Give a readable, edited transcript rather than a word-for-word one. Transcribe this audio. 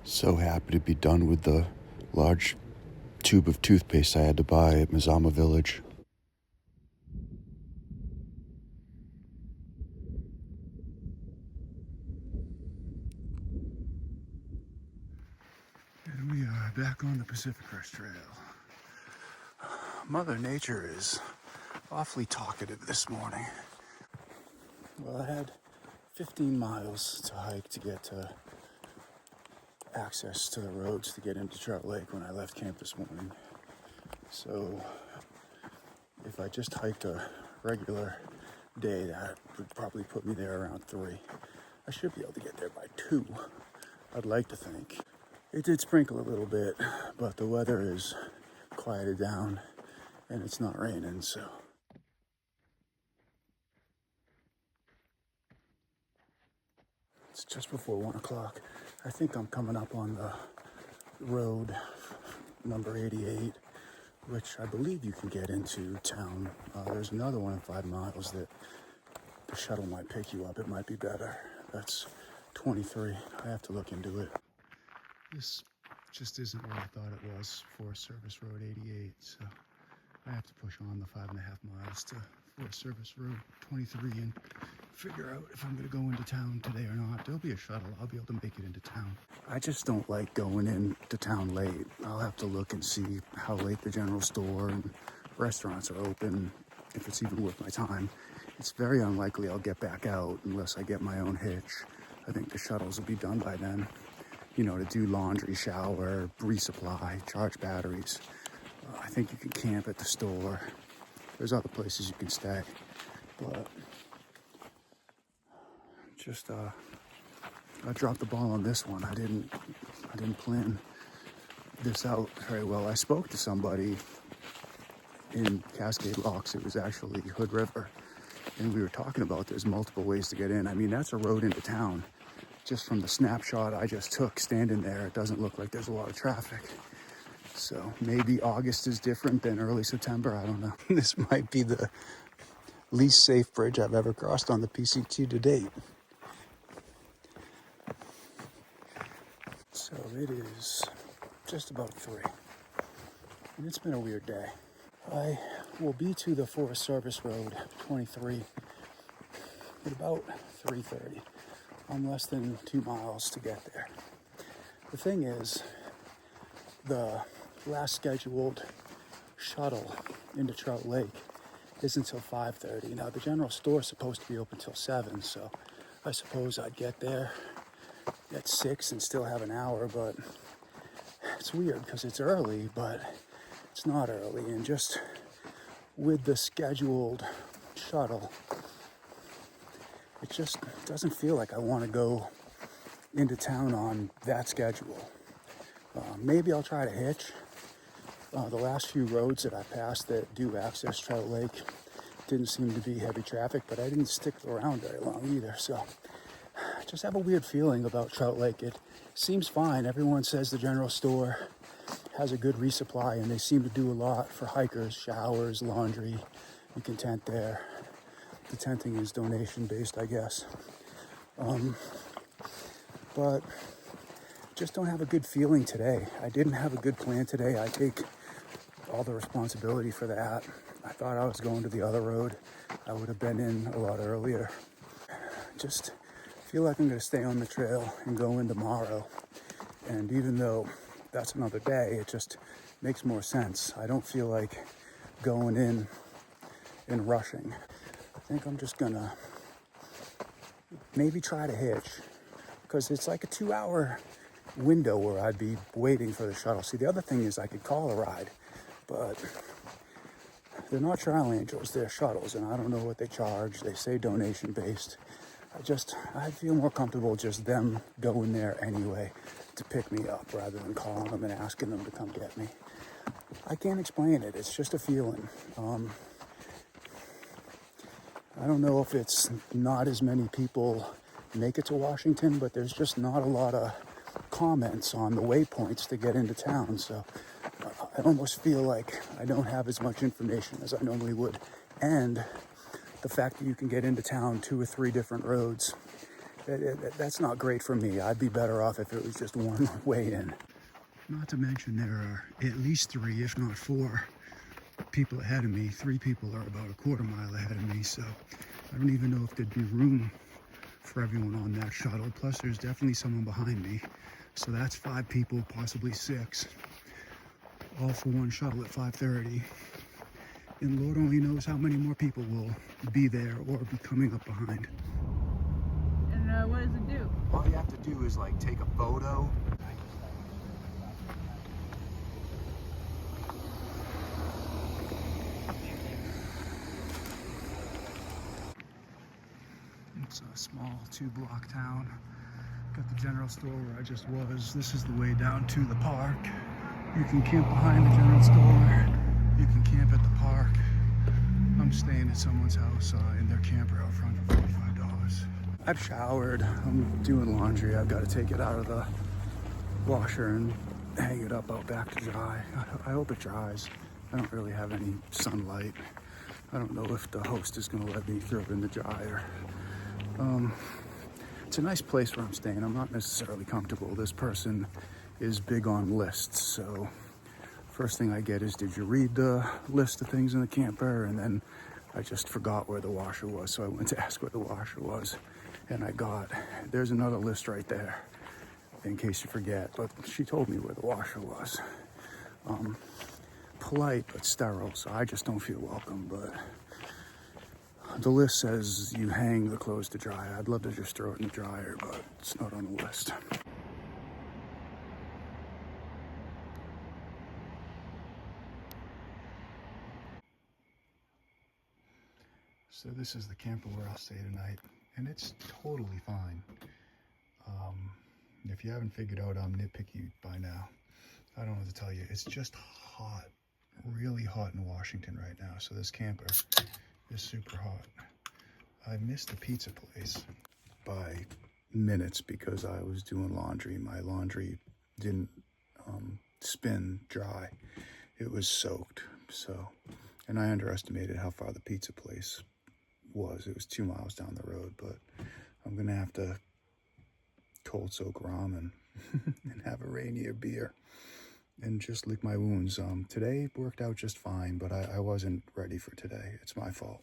So happy to be done with the large tube of toothpaste I had to buy at Mazama Village. And we are back on the Pacific Crest Trail. Mother Nature is awfully talkative this morning. Well, I had 15 miles to hike to get to access to the roads to get into Trout Lake when I left camp this morning. So if I just hiked a regular day, that would probably put me there around 3. I should be able to get there by 2, I'd like to think. It did sprinkle a little bit, but the weather is quieted down and it's not raining, so. It's just before 1 o'clock. I think I'm coming up on the road number 88, which I believe you can get into town. There's another one in 5 miles that the shuttle might pick you up. It might be better. That's 23. I have to look into it. This just isn't what I thought it was for Service Road 88, so I have to push on the 5.5 miles to Forest Service Road 23 and figure out if I'm going to go into town today or not. There'll be a shuttle. I'll be able to make it into town. I just don't like going into town late. I'll have to look and see how late the general store and restaurants are open, if it's even worth my time. It's very unlikely I'll get back out unless I get my own hitch. I think the shuttles will be done by then. You know, to do laundry, shower, resupply, charge batteries. I think you can camp at the store. There's other places you can stay, but just I dropped the ball on this one. I didn't plan this out very well. I spoke to somebody in Cascade Locks. It was actually Hood River, and we were talking about there's multiple ways to get in. I mean, that's a road into town. Just from the snapshot I just took standing there, it doesn't look like there's a lot of traffic. So maybe August is different than early September. I don't know. This might be the least safe bridge I've ever crossed on the PCT to date. So it is just about 3. And it's been a weird day. I will be to the Forest Service Road 23 at about 3:30. I'm less than 2 miles to get there. The thing is, the last scheduled shuttle into Trout Lake isn't until 5:30. Now, the general store is supposed to be open till 7, so I suppose I'd get there at 6 and still have an hour, but it's weird because it's early, but it's not early. And just with the scheduled shuttle, it just doesn't feel like I want to go into town on that schedule. Maybe I'll try to hitch. The last few roads that I passed that do access Trout Lake didn't seem to be heavy traffic, but I didn't stick around very long either. So I just have a weird feeling about Trout Lake. It seems fine. Everyone says the general store has a good resupply, and they seem to do a lot for hikers, showers, laundry. You can tent there. The tenting is donation based, I guess. But just don't have a good feeling today. I didn't have a good plan today. I take all the responsibility for that. I thought I was going to the other road. I would have been in a lot earlier. Just feel like I'm going to stay on the trail and go in tomorrow. And even though that's another day, it just makes more sense. I don't feel like going in and rushing. I think I'm just going to maybe try to hitch, because it's like a 2-hour window where I'd be waiting for the shuttle. See, the other thing is I could call a ride, but they're not Trial Angels, they're shuttles, and I don't know what they charge. They say donation based. I feel more comfortable just them going there anyway to pick me up rather than calling them and asking them to come get me. I can't explain it. It's just a feeling. I don't know if it's not as many people make it to Washington, but there's just not a lot of comments on the waypoints to get into town. So I almost feel like I don't have as much information as I normally would. And the fact that you can get into town 2 or 3 different roads That's not great for me. I'd be better off if it was just one way in. Not to mention there are at least 3, if not 4, people ahead of me. 3 people are about a quarter mile ahead of me, so I don't even know if there'd be room for everyone on that shuttle. Plus, there's definitely someone behind me, so that's 5 people, possibly 6, all for one shuttle at 5:30. And Lord only knows how many more people will be there or be coming up behind. And what does it do? All you have to do is like take a photo. It's a small 2-block town. Got the general store where I just was. This is the way down to the park. You can camp behind the general store. You can camp at the park. I'm staying at someone's house in their camper out front for $45. I've showered. I'm doing laundry. I've got to take it out of the washer and hang it up out back to dry. I hope it dries. I don't really have any sunlight. I don't know if the host is going to let me throw it in the dryer. It's a nice place where I'm staying. I'm not necessarily comfortable. This person is big on lists, so first thing I get is, did you read the list of things in the camper? And then I just forgot where the washer was, so I went to ask where the washer was, and there's another list right there in case you forget, but she told me where the washer was. Polite but sterile, so I just don't feel welcome. But the list says you hang the clothes to dry. I'd love to just throw it in the dryer, but it's not on the list. So this is the camper where I'll stay tonight, and it's totally fine. If you haven't figured out I'm nitpicky by now, I don't know what to tell you. It's just hot, really hot in Washington right now, so this camper is super hot. I missed the pizza place by minutes because I was doing laundry. My laundry didn't spin dry. It was soaked, and I underestimated how far the pizza place was. It was 2 miles down the road, but I'm gonna have to cold soak ramen and have a Rainier beer and just lick my wounds. Today worked out just fine, but I wasn't ready for today. It's my fault.